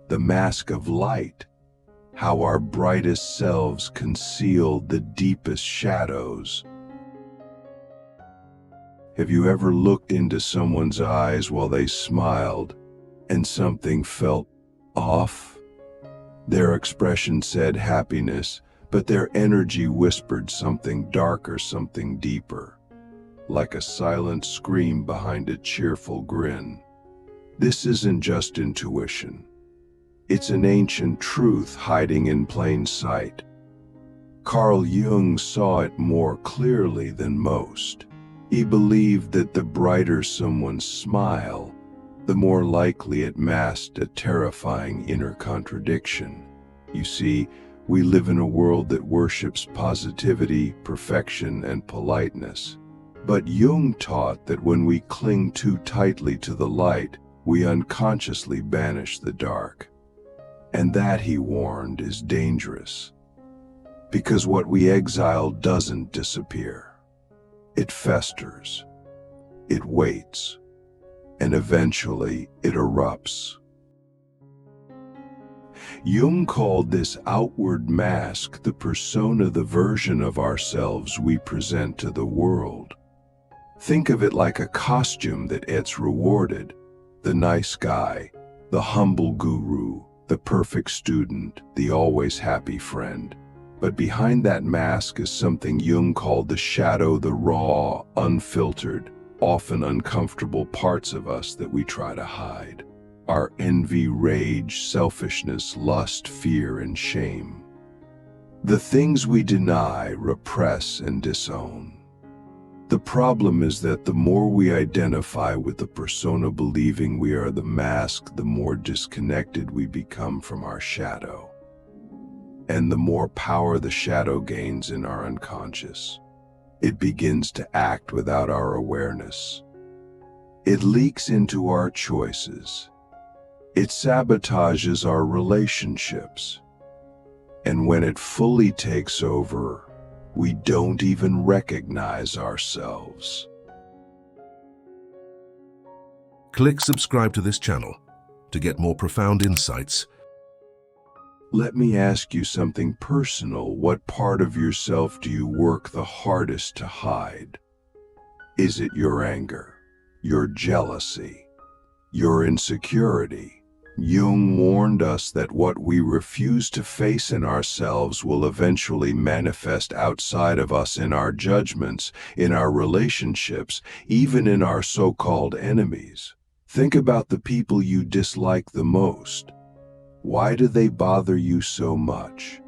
the mask of light, how our brightest selves concealed the deepest shadows. Have you ever looked into someone's eyes while they smiled and something felt off? Their expression said happiness, but their energy whispered something darker, something deeper, like a silent scream behind a cheerful grin. This isn't just intuition. It's an ancient truth hiding in plain sight. Carl Jung saw it more clearly than most. He believed that the brighter someone's smile, the more likely it masked a terrifying inner contradiction. You see, we live in a world that worships positivity, perfection, and politeness. But Jung taught that when we cling too tightly to the light, we unconsciously banish the dark. And that, he warned, is dangerous. Because what we exile doesn't disappear. It festers. It waits. And eventually it erupts. Jung called this outward mask the persona, the version of ourselves we present to the world. Think of it like a costume that gets rewarded. The nice guy, the humble guru, the perfect student, the always happy friend. But behind that mask is something Jung called the shadow, the raw, unfiltered, often uncomfortable parts of us that we try to hide. Our envy, rage, selfishness, lust, fear, and shame. The things we deny, repress, and disown. The problem is that the more we identify with the persona, believing we are the mask, the more disconnected we become from our shadow. And the more power the shadow gains in our unconscious. It begins to act without our awareness. It leaks into our choices. It sabotages our relationships. And when it fully takes over, we don't even recognize ourselves. Click subscribe to this channel to get more profound insights. Let me ask you something personal. What part of yourself do you work the hardest to hide? Is it your anger, your jealousy, your insecurity? Jung warned us that what we refuse to face in ourselves will eventually manifest outside of us, in our judgments, in our relationships, even in our so-called enemies. Think about the people you dislike the most. Why do they bother you so much?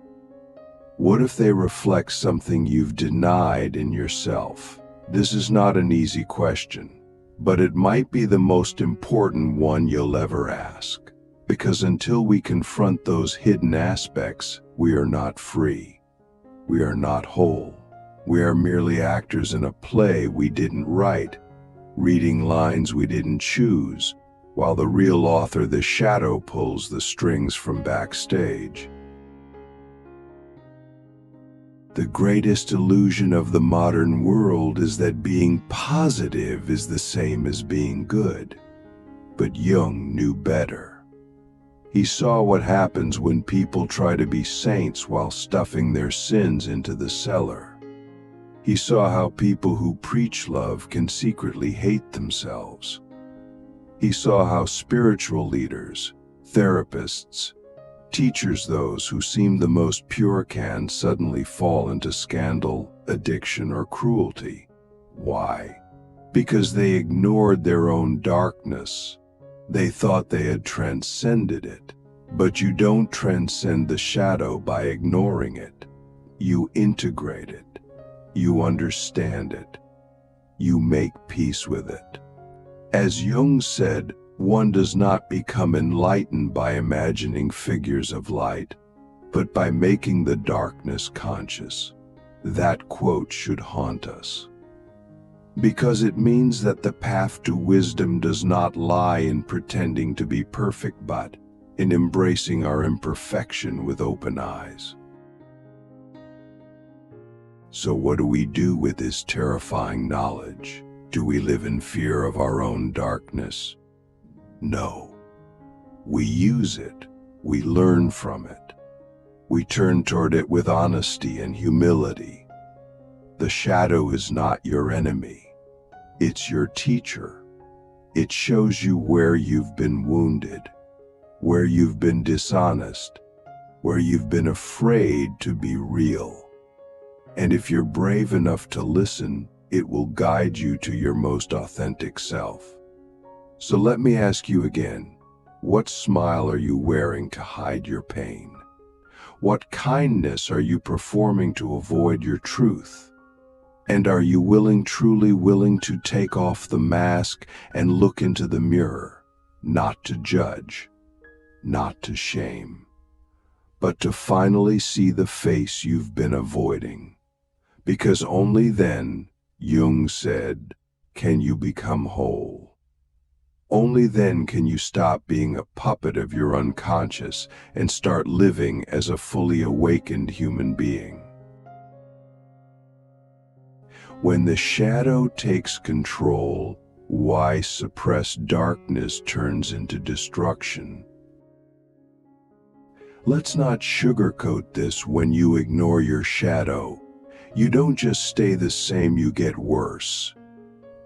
What if they reflect something you've denied in yourself? This is not an easy question, but it might be the most important one you'll ever ask. Because until we confront those hidden aspects, we are not free. We are not whole. We are merely actors in a play we didn't write, reading lines we didn't choose, while the real author, the shadow, pulls the strings from backstage. The greatest illusion of the modern world is that being positive is the same as being good. But Jung knew better. He saw what happens when people try to be saints while stuffing their sins into the cellar. He saw how people who preach love can secretly hate themselves. He saw how spiritual leaders, therapists, teachers, those who seem the most pure, can suddenly fall into scandal, addiction, or cruelty. Why? Because they ignored their own darkness. They thought they had transcended it. But you don't transcend the shadow by ignoring it. You integrate it. You understand it. You make peace with it. As Jung said, one does not become enlightened by imagining figures of light, but by making the darkness conscious. That quote should haunt us. Because it means that the path to wisdom does not lie in pretending to be perfect, but in embracing our imperfection with open eyes. So what do we do with this terrifying knowledge? Do we live in fear of our own darkness? No. We use it. We learn from it. We turn toward it with honesty and humility. The shadow is not your enemy. It's your teacher. It shows you where you've been wounded, where you've been dishonest, where you've been afraid to be real. And if you're brave enough to listen, it will guide you to your most authentic self. So let me ask you again, what smile are you wearing to hide your pain? What kindness are you performing to avoid your truth? And are you truly willing to take off the mask and look into the mirror, not to judge, not to shame, but to finally see the face you've been avoiding? Because only then, Jung said, can you become whole. Only then can you stop being a puppet of your unconscious and start living as a fully awakened human being. When the shadow takes control, why suppressed darkness turns into destruction. Let's not sugarcoat this. When you ignore your shadow, you don't just stay the same, you get worse.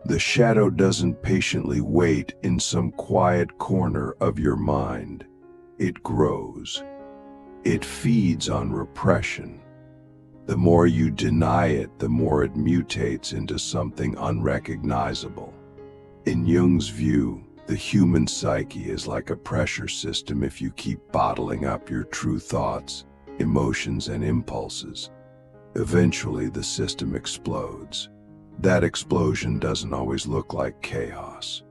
The shadow doesn't patiently wait in some quiet corner of your mind. It grows. It feeds on repression. The more you deny it, the more it mutates into something unrecognizable. In Jung's view, the human psyche is like a pressure system. If you keep bottling up your true thoughts, emotions, and impulses, eventually the system explodes. That explosion doesn't always look like chaos.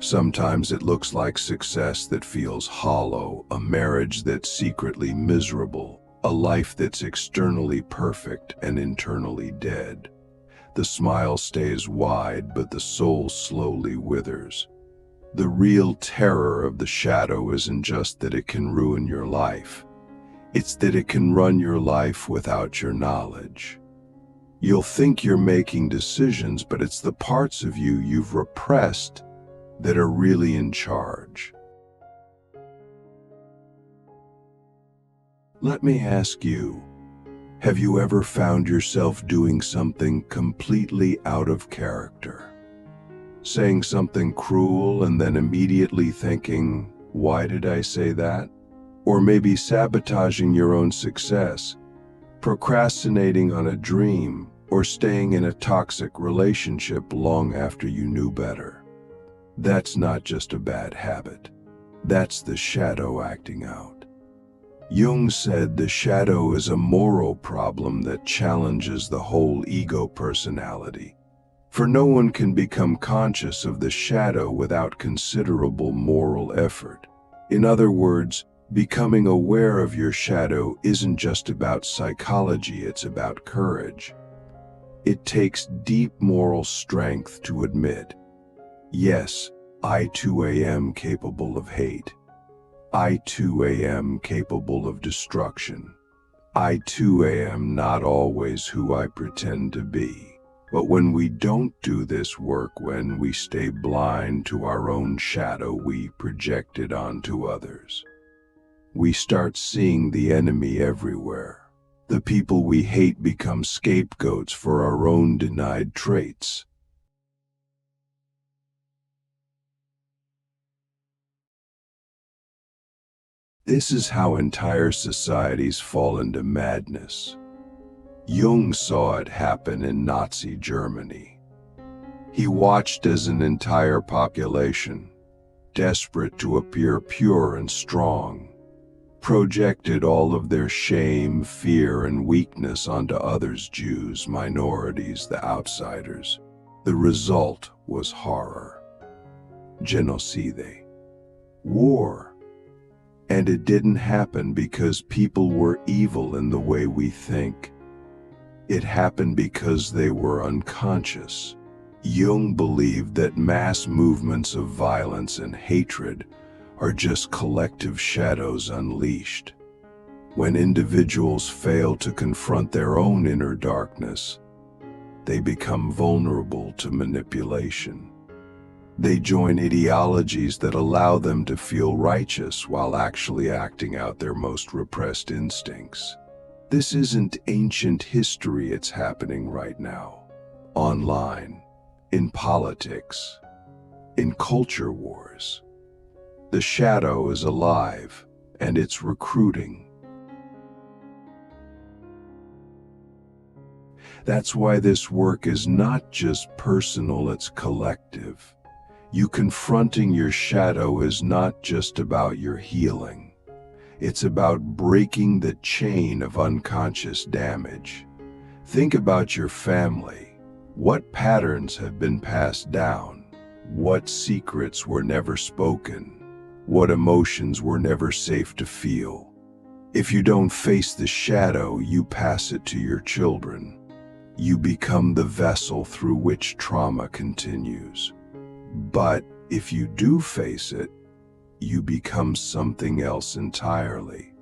Sometimes it looks like success that feels hollow, a marriage that's secretly miserable, a life that's externally perfect and internally dead. The smile stays wide, but the soul slowly withers. The real terror of the shadow isn't just that it can ruin your life. It's that it can run your life without your knowledge. You'll think you're making decisions, but it's the parts of you you've repressed that are really in charge. Let me ask you, have you ever found yourself doing something completely out of character? Saying something cruel and then immediately thinking, why did I say that? Or maybe sabotaging your own success, procrastinating on a dream, or staying in a toxic relationship long after you knew better. That's not just a bad habit. That's the shadow acting out. Jung said the shadow is a moral problem that challenges the whole ego personality. For no one can become conscious of the shadow without considerable moral effort. In other words, becoming aware of your shadow isn't just about psychology, it's about courage. It takes deep moral strength to admit, yes, I too am capable of hate. I too am capable of destruction. I too am not always who I pretend to be. But when we don't do this work, when we stay blind to our own shadow we project it onto others, we start seeing the enemy everywhere. The people we hate become scapegoats for our own denied traits. This is how entire societies fall into madness. Jung saw it happen in Nazi Germany. He watched as an entire population, desperate to appear pure and strong, projected all of their shame, fear, and weakness onto others, Jews, minorities, the outsiders. The result was horror. Genocide. War. And it didn't happen because people were evil in the way we think. It happened because they were unconscious. Jung believed that mass movements of violence and hatred are just collective shadows unleashed. When individuals fail to confront their own inner darkness, they become vulnerable to manipulation. They join ideologies that allow them to feel righteous while actually acting out their most repressed instincts. This isn't ancient history, it's happening right now. Online, in politics, in culture wars. The shadow is alive, and it's recruiting. That's why this work is not just personal, it's collective. You confronting your shadow is not just about your healing. It's about breaking the chain of unconscious damage. Think about your family. What patterns have been passed down? What secrets were never spoken? What emotions were never safe to feel? If you don't face the shadow, you pass it to your children. You become the vessel through which trauma continues. But if you do face it, you become something else entirely.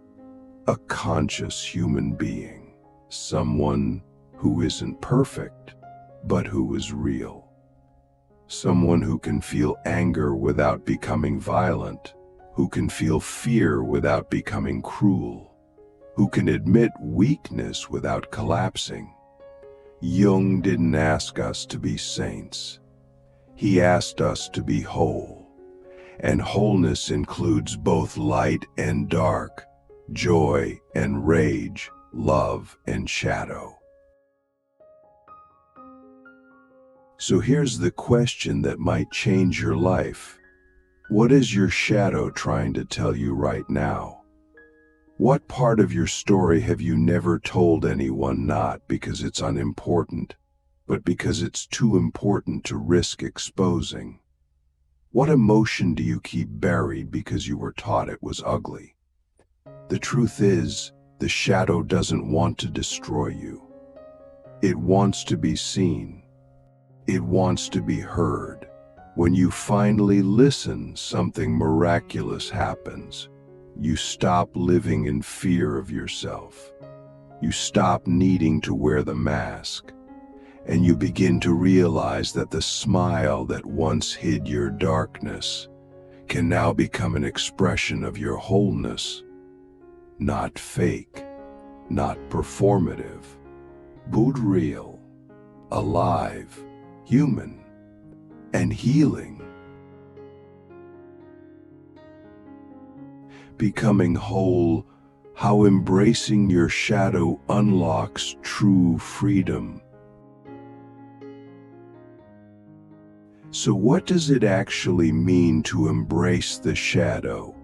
A conscious human being. Someone who isn't perfect, but who is real. Someone who can feel anger without becoming violent, who can feel fear without becoming cruel, who can admit weakness without collapsing. Jung didn't ask us to be saints. He asked us to be whole. And wholeness includes both light and dark, joy and rage, love and shadow. So here's the question that might change your life. What is your shadow trying to tell you right now? What part of your story have you never told anyone, not because it's unimportant, but because it's too important to risk exposing? What emotion do you keep buried because you were taught it was ugly? The truth is, the shadow doesn't want to destroy you. It wants to be seen. It wants to be heard. When you finally listen, something miraculous happens. You stop living in fear of yourself. You stop needing to wear the mask. And you begin to realize that the smile that once hid your darkness can now become an expression of your wholeness. Not fake, not performative, but real, alive, human, and healing. Becoming whole, how embracing your shadow unlocks true freedom. So what does it actually mean to embrace the shadow?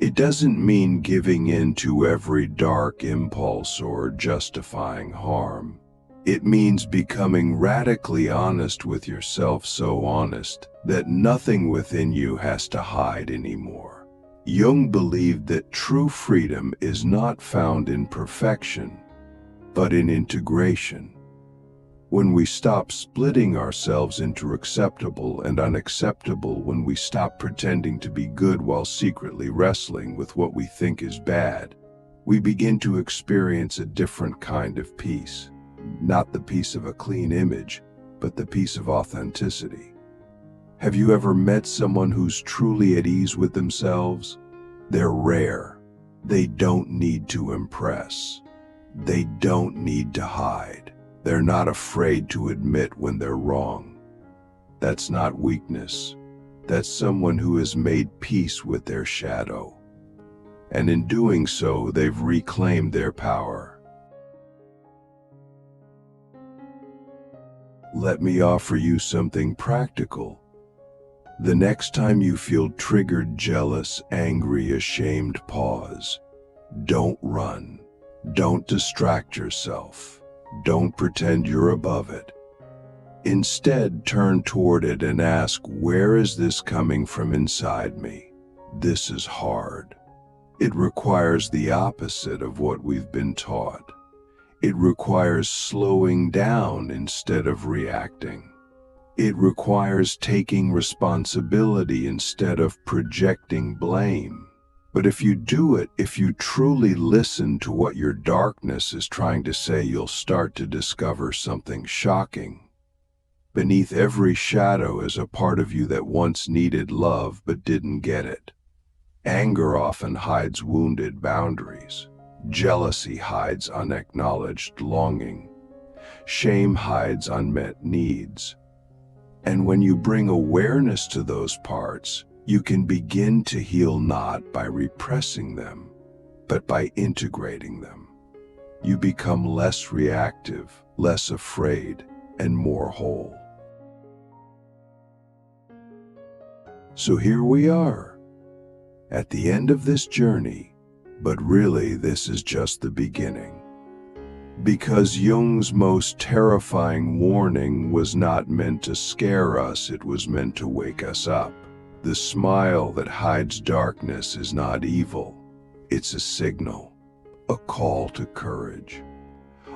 It doesn't mean giving in to every dark impulse or justifying harm. It means becoming radically honest with yourself, so honest that nothing within you has to hide anymore. Jung believed that true freedom is not found in perfection, but in integration. When we stop splitting ourselves into acceptable and unacceptable, when we stop pretending to be good while secretly wrestling with what we think is bad, we begin to experience a different kind of peace. Not the peace of a clean image, but the peace of authenticity. Have you ever met someone who's truly at ease with themselves? They're rare. They don't need to impress. They don't need to hide. They're not afraid to admit when they're wrong. That's not weakness. That's someone who has made peace with their shadow. And in doing so, they've reclaimed their power. Let me offer you something practical. The next time you feel triggered, jealous, angry, ashamed, pause. Don't run. Don't distract yourself. Don't pretend you're above it. Instead, turn toward it and ask, where is this coming from inside me? This is hard. It requires the opposite of what we've been taught. It requires slowing down instead of reacting. It requires taking responsibility instead of projecting blame. But if you do it, if you truly listen to what your darkness is trying to say, you'll start to discover something shocking. Beneath every shadow is a part of you that once needed love but didn't get it. Anger often hides wounded boundaries. Jealousy hides unacknowledged longing. Shame hides unmet needs. And when you bring awareness to those parts, you can begin to heal not by repressing them, but by integrating them. You become less reactive, less afraid, and more whole. So here we are, at the end of this journey, but really this is just the beginning. Because Jung's most terrifying warning was not meant to scare us, it was meant to wake us up. The smile that hides darkness is not evil. It's a signal, a call to courage,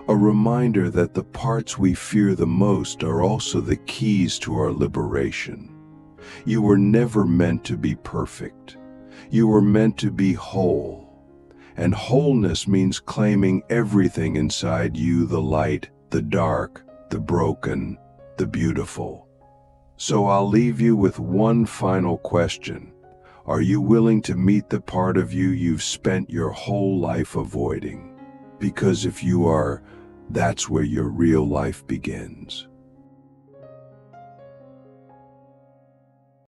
a reminder that the parts we fear the most are also the keys to our liberation. You were never meant to be perfect. You were meant to be whole. And wholeness means claiming everything inside you, the light, the dark, the broken, the beautiful. So I'll leave you with one final question. Are you willing to meet the part of you you've spent your whole life avoiding? Because if you are, that's where your real life begins.